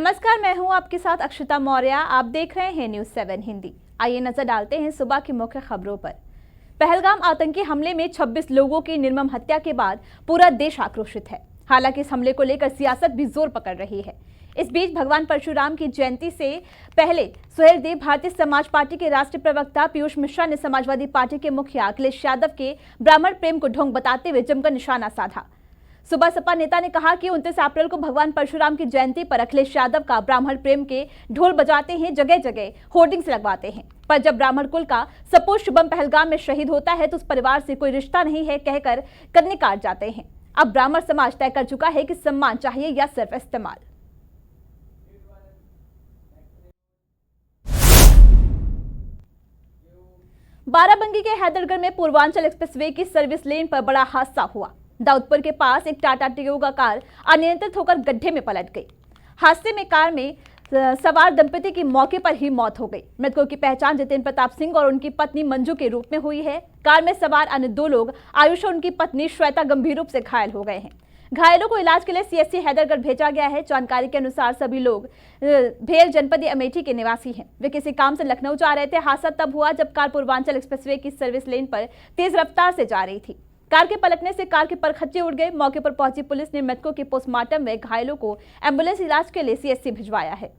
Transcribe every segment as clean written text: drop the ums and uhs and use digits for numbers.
नमस्कार, मैं हूं आपके साथ अक्षता मौर्य। आप देख रहे हैं न्यूज़ 7 हिंदी। आइए नजर डालते हैं सुबह की मुख्य खबरों पर। पहलगाम आतंकी हमले में 26 लोगों की निर्मम हत्या के बाद पूरा देश आक्रोशित है। हालांकि इस हमले को लेकर सियासत भी जोर पकड़ रही है। इस बीच भगवान परशुराम की जयंती से पहले सुहेलदेव भारतीय समाज पार्टी के राष्ट्रीय प्रवक्ता पीयूष मिश्रा ने समाजवादी पार्टी के मुखिया अखिलेश यादव के ब्राह्मण प्रेम को ढोंग बताते हुए जमकर निशाना साधा। सुबह सपा नेता ने कहा कि 29 अप्रैल को भगवान परशुराम की जयंती पर अखिलेश यादव का ब्राह्मण प्रेम के ढोल बजाते हैं, जगह जगह होर्डिंग्स लगवाते हैं, पर जब ब्राह्मण कुल का सपूत शुभम पहलगाम में शहीद होता है तो उस परिवार से कोई रिश्ता नहीं है कहकर कन्नी काट जाते हैं। अब ब्राह्मण समाज तय कर चुका है कि सम्मान चाहिए या सिर्फ इस्तेमाल। बाराबंकी के हैदरगढ़ में पूर्वांचल एक्सप्रेसवे की सर्विस लेन पर बड़ा हादसा हुआ। दाऊदपुर के पास एक टाटा टियोगा कार अनियंत्रित होकर गड्ढे में पलट गई। हादसे में कार में सवार दंपति की मौके पर ही मौत हो गई। मृतकों की पहचान जितेंद्र प्रताप सिंह और उनकी पत्नी मंजू के रूप में हुई है। कार में सवार अन्य 2 लोग आयुष और उनकी पत्नी श्वेता गंभीर रूप से घायल हो गए हैं। घायलों को इलाज के लिए सीएससी हैदरगढ़ भेजा गया है। जानकारी के अनुसार सभी लोग भेल जनपद अमेठी के निवासी हैं। वे किसी काम से लखनऊ जा रहे थे। हादसा तब हुआ जब कार पूर्वांचल एक्सप्रेसवे की सर्विस लेन पर तेज रफ्तार से जा रही थी। कार के पलटने से कार के परखच्चे उड़ गए। मौके पर पहुंची पुलिस ने मृतकों के पोस्टमार्टम में घायलों को एम्बुलेंस इलाज के लिए सीएससी भिजवाया है।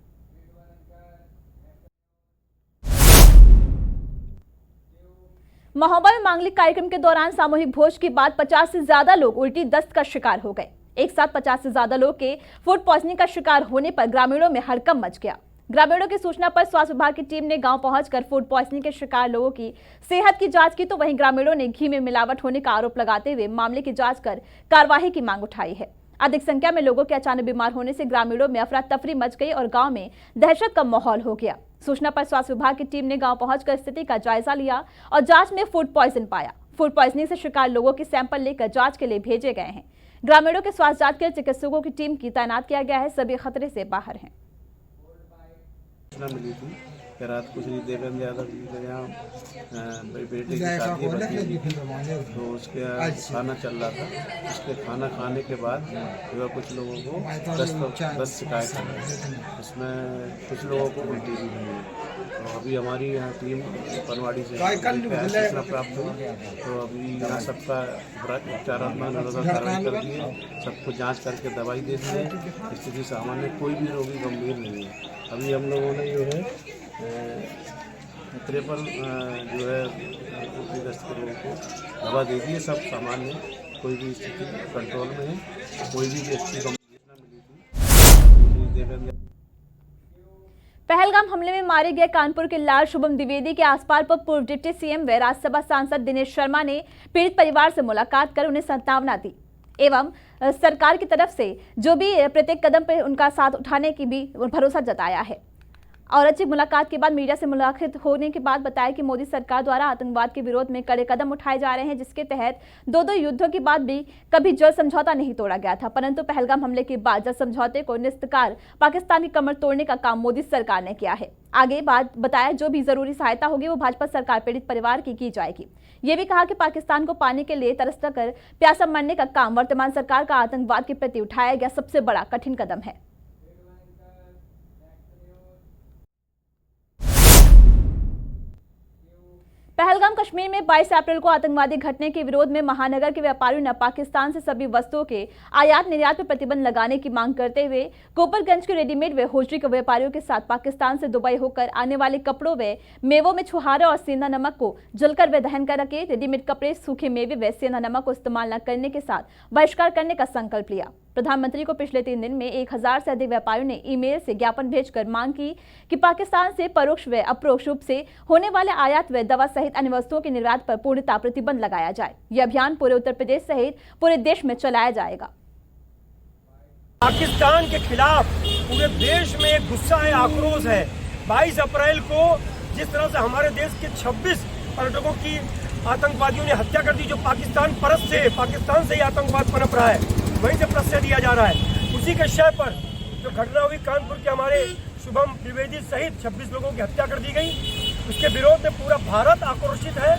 महोबा में मांगलिक कार्यक्रम के दौरान सामूहिक भोज के बाद 50 से ज्यादा लोग उल्टी दस्त का शिकार हो गए। एक साथ 50 से ज्यादा लोग के फूड पॉइजनिंग का शिकार होने पर ग्रामीणों में हड़कंप मच गया। ग्रामीणों की सूचना पर स्वास्थ्य विभाग की टीम ने गांव पहुंचकर फूड पॉइजनिंग के शिकार लोगों की सेहत की जांच की, तो वहीं ग्रामीणों ने घी में मिलावट होने का आरोप लगाते हुए मामले की जांच कर कार्रवाई की मांग उठाई है। अधिक संख्या में लोगों के अचानक बीमार होने से ग्रामीणों में अफरा तफरी मच गई और गांव में दहशत का माहौल हो गया। सूचना पर स्वास्थ्य विभाग की टीम ने गांव पहुंचकर स्थिति का जायजा लिया और जांच में फूड पॉइजन पाया। फूड पॉइजनिंग से शिकार लोगों के सैंपल लेकर जांच के लिए भेजे गए हैं। ग्रामीणों के स्वास्थ्य जांच के लिए चिकित्सकों की टीम की तैनात किया गया है। सभी खतरे से बाहर हैं। मिली थी कि रात कुछ नहीं देवेंद्र यादव जी के यहाँ बेटे की शादी बची तो उसके खाना चल रहा था। उसके खाना खाने के बाद जो कुछ लोगों को 10 शिकायत है। उसमें कुछ लोगों को उल्टी भी हुई है। तो अभी हमारी यहाँ टीम पनवाड़ी से सूचना प्राप्त हुई तो अभी यहाँ सबका उपचारात्मक कार्रवाई कर दी है। सबको जाँच करके दवाई दे दी है। स्थिति सामान्य, कोई भी रोगी गंभीर नहीं है। अभी हम लोगों ने जो है 53 जो है उल्टी दस्त के लोगों को दवा दे दी है। सब सामान्य, कोई भी स्थिति कंट्रोल में है। कोई भी व्यक्ति को मिली थी। पहलगाम हमले में मारे गए कानपुर के लाल शुभम द्विवेदी के आसपास पर पूर्व डिप्टी सीएम व राज्यसभा सांसद दिनेश शर्मा ने पीड़ित परिवार से मुलाकात कर उन्हें सांत्वना दी एवं सरकार की तरफ से जो भी प्रत्येक कदम पर उनका साथ उठाने की भी भरोसा जताया है। और अच्छी मुलाकात के बाद मीडिया से मुलाकात होने के बाद बताया कि मोदी सरकार द्वारा आतंकवाद के विरोध में कड़े कदम उठाए जा रहे हैं, जिसके तहत 2 युद्धों के बाद भी कभी जल समझौता नहीं तोड़ा गया था, परंतु पहलगाम हमले के बाद जल समझौते को निस्तकार पाकिस्तान की कमर तोड़ने का काम मोदी सरकार ने किया है। आगे बात बताया जो भी जरूरी सहायता होगी वो भाजपा सरकार पीड़ित परिवार की जाएगी। ये भी कहा कि पाकिस्तान को पाने के लिए तरस कर प्यासा मरने का काम वर्तमान सरकार का आतंकवाद के प्रति उठाया गया सबसे बड़ा कठिन कदम है। पहलगाम कश्मीर में 22 अप्रैल को आतंकवादी घटना के विरोध में महानगर के व्यापारियों ने पाकिस्तान से सभी वस्तुओं के आयात निर्यात पर प्रतिबंध लगाने की मांग करते हुए गोपरगंज के रेडीमेड व होजरी के व्यापारियों के साथ पाकिस्तान से दुबई होकर आने वाले कपड़ों व मेवों में छुहारा और सेंधा नमक को जलकर व दहन कर रखे रेडीमेड कपड़े, सूखे मेवे व सेंधा नमक को इस्तेमाल न करने के साथ बहिष्कार करने का संकल्प लिया। प्रधानमंत्री को पिछले 3 दिन में 1000 से अधिक व्यापारियों ने ईमेल से ज्ञापन भेजकर मांग की कि पाकिस्तान से परोक्ष व अप्रोक्ष रूप से होने वाले आयात व दवा सहित अन्य वस्तुओं के निर्यात पर पूर्णतः प्रतिबंध लगाया जाए। यह अभियान पूरे उत्तर प्रदेश सहित पूरे देश में चलाया जाएगा। पाकिस्तान के खिलाफ पूरे देश में गुस्सा है, आक्रोश है। 22 अप्रैल को जिस तरह से हमारे देश के 26 पर्यटकों की आतंकवादियों ने हत्या कर दी, जो पाकिस्तान से ही आतंकवाद पनप रहा है, वहीं से प्रश्रय दिया जा रहा है। उसी के शय पर जो घटना हुई कानपुर के हमारे शुभम द्विवेदी सहित 26 लोगों की हत्या कर दी गई, उसके विरोध में पूरा भारत आक्रोशित है।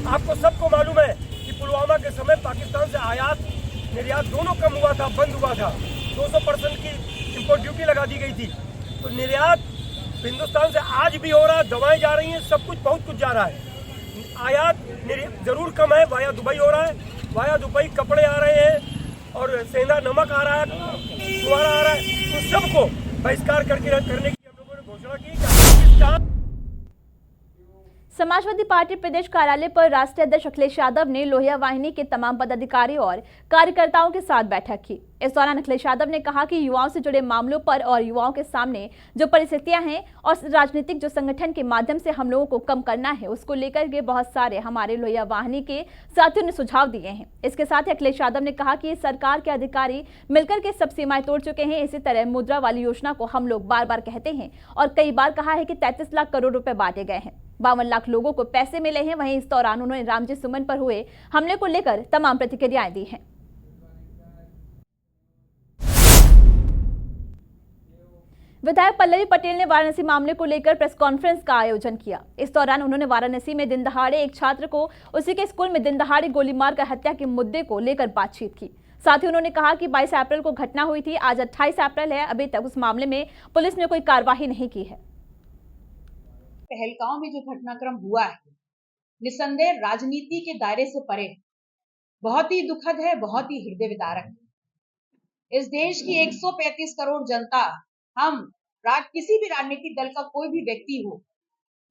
आपको सबको मालूम है कि पुलवामा के समय पाकिस्तान से आयात निर्यात दोनों कम हुआ था, बंद हुआ था। 200% की को ड्यूटी लगा दी गई थी। तो निर्यात हिंदुस्तान से आज भी हो रहा है, दवाएं जा रही हैं, सब कुछ बहुत कुछ जा रहा है। आयात जरूर कम है, वाया दुबई हो रहा है, वाया दुबई कपड़े आ रहे हैं और सेंधा नमक आ रहा है, कुआरा आ रहा है। तो सबको बहिष्कार करने की हम लोगों ने घोषणा की। पाकिस्तान समाजवादी पार्टी प्रदेश कार्यालय पर राष्ट्रीय अध्यक्ष अखिलेश यादव ने लोहिया वाहिनी के तमाम पदाधिकारियों और कार्यकर्ताओं के साथ बैठक की। इस दौरान अखिलेश यादव ने कहा कि युवाओं से जुड़े मामलों पर और युवाओं के सामने जो परिस्थितियां हैं और राजनीतिक जो संगठन के माध्यम से हम लोगों को कम करना है, उसको लेकर के बहुत सारे हमारे लोहिया वाहिनी के साथियों ने सुझाव दिए हैं। इसके साथ ही अखिलेश यादव ने कहा कि सरकार के अधिकारी मिलकर के सब सीमाएं तोड़ चुके हैं। इसी तरह मुद्रा वाली योजना को हम लोग बार बार कहते हैं और कई बार कहा है कि 33 लाख करोड़ रुपए बांटे गए हैं, 52 लाख लोगों को पैसे मिले हैं। वहीं इस दौरान उन्होंने रामजी सुमन पर हुए हमले को लेकर तमाम प्रतिक्रियाएं दी हैं। विधायक पल्लवी पटेल ने वाराणसी मामले को लेकर प्रेस कॉन्फ्रेंस का आयोजन किया। इस दौरान उन्होंने वाराणसी में दिन दहाड़े एक छात्र को उसी के स्कूल में दिन दहाड़े गोली मारकर हत्या के मुद्दे को लेकर बातचीत की। साथ ही उन्होंने कहा कि 22 अप्रैल को घटना हुई थी, आज 28 अप्रैल है, अभी तक उस मामले में पुलिस ने कोई कार्रवाई नहीं की है। पहलगांव में जो घटनाक्रम हुआ है निसंदेह राजनीति के दायरे से परे है, बहुत ही दुखद है, बहुत ही हृदय विदारक है। इस देश की 135 करोड़ जनता, हम किसी भी राजनीतिक दल का कोई भी व्यक्ति हो,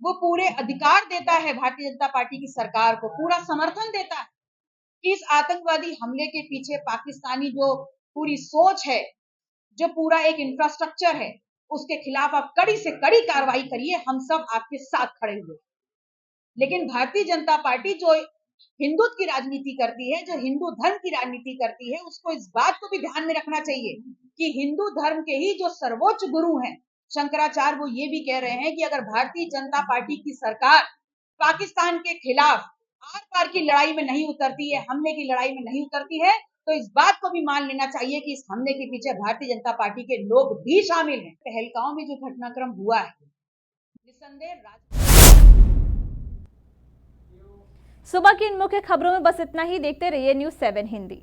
वो पूरे अधिकार देता है भारतीय जनता पार्टी की सरकार को, पूरा समर्थन देता है कि इस आतंकवादी हमले के पीछे पाकिस्तानी जो पूरी सोच है, जो पूरा एक इंफ्रास्ट्रक्चर है, उसके खिलाफ आप कड़ी से कड़ी कार्रवाई करिए। हम सब आपके साथ खड़े हुए। लेकिन भारतीय जनता पार्टी जो हिंदुत्व की राजनीति करती है, जो हिंदू धर्म की राजनीति करती है, उसको इस बात को भी ध्यान में रखना चाहिए कि हिंदू धर्म के ही जो सर्वोच्च गुरु हैं शंकराचार्य, वो ये भी कह रहे हैं कि अगर भारतीय जनता पार्टी की सरकार पाकिस्तान के खिलाफ आर पार की लड़ाई में नहीं उतरती है, हमले की लड़ाई में नहीं उतरती है, तो इस बात को भी मान लेना चाहिए कि इस हमले के पीछे भारतीय जनता पार्टी के लोग भी शामिल हैं। पहलगांव में जो घटनाक्रम हुआ है निसंदेह सुबह की इन मुख्य खबरों में बस इतना ही। देखते रहिए न्यूज़ 7 हिंदी।